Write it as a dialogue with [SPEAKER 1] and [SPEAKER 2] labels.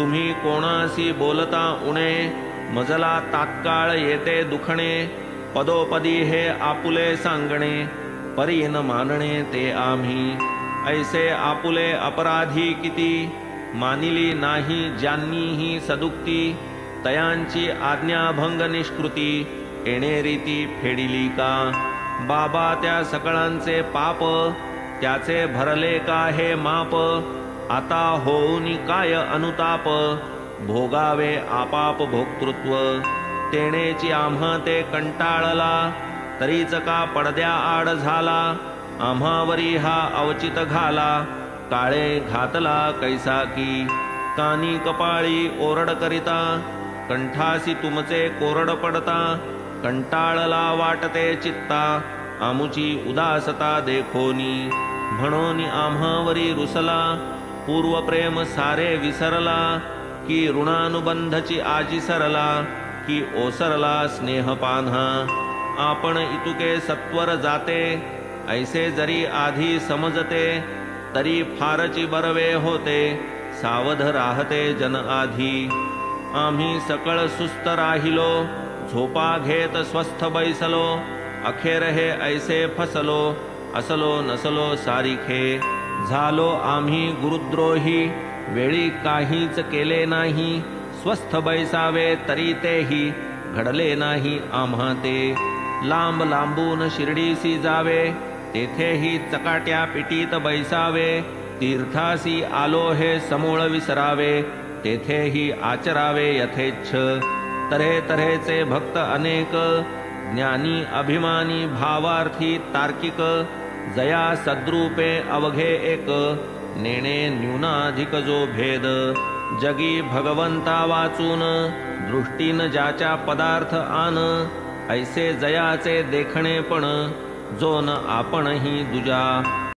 [SPEAKER 1] तुम्ही कोणासी बोलता उणे, मजला तात्काळ येते दुखणे। पदोपदी हे आपुले सांगणे, परी न मानणे ते आम्ही। ऐसे आपुले अपराधी किती, मानिली नाही ज्यांनीही सदुक्ती। तयांची आज्ञाभंग निष्कृती, येणे रीती फेडिली का। बाबा त्या सकळांचे पाप, त्याचे भरले का हे माप। आता होऊनी काय अनुताप, भोगावे आपाप भोक्तृत्व। तेणेची आम्हा ते कंटाळला, तरीच का पडद्या आड झाला। आम्हावरी हा अवचित घाला, काळे घातला कैसा की। कानी कपाळी ओरड करिता, कंठासी तुमचे कोरड पडता। कंटाळला वाटते चित्ता, आमुची उदासता देखोनी। म्हणोनी आम्हावरी रुसला, पूर्व प्रेम सारे विसरला। की ऋणानुबंधची आजी सरला, की ओसरला स्नेह पान्हा। आपण इतुके सत्वर जाते, ऐसे जरी आधी समजते। तरी फारची बरवे होते, सावध राहते जन आधी। आम्ही सकळ सुस्त राहिलो, झोपा घेत स्वस्थ बैसलो। अखेर हे ऐसे फसलो, असलो नसलो सारिखे। झालो आम्ही गुरुद्रोही, वेळी काहीच केले नाही। स्वस्थ बैसावे तरी तेही, घडले नाही आम्हा ते। लांब लांबून शिर्डीसी जावे, तेथेही चकाट्या पिटीत बैसावे। तीर्थासी आलो हे समूळ विसरावे, तेथेही आचरावे यथेच्छ। तऱ्हे तऱ्हेचे भक्त अनेक, ज्ञानी अभिमानी भावार्थी तार्किक। जया सद्रूपे अवघे एक, नेणे न्यूनाधिक जो भेद। जगी भगवंता वाचून, दृष्टीन ज्याच्या पदार्थ आन। ऐसे जयाचे देखणे पण, जो न आपणही दुजा।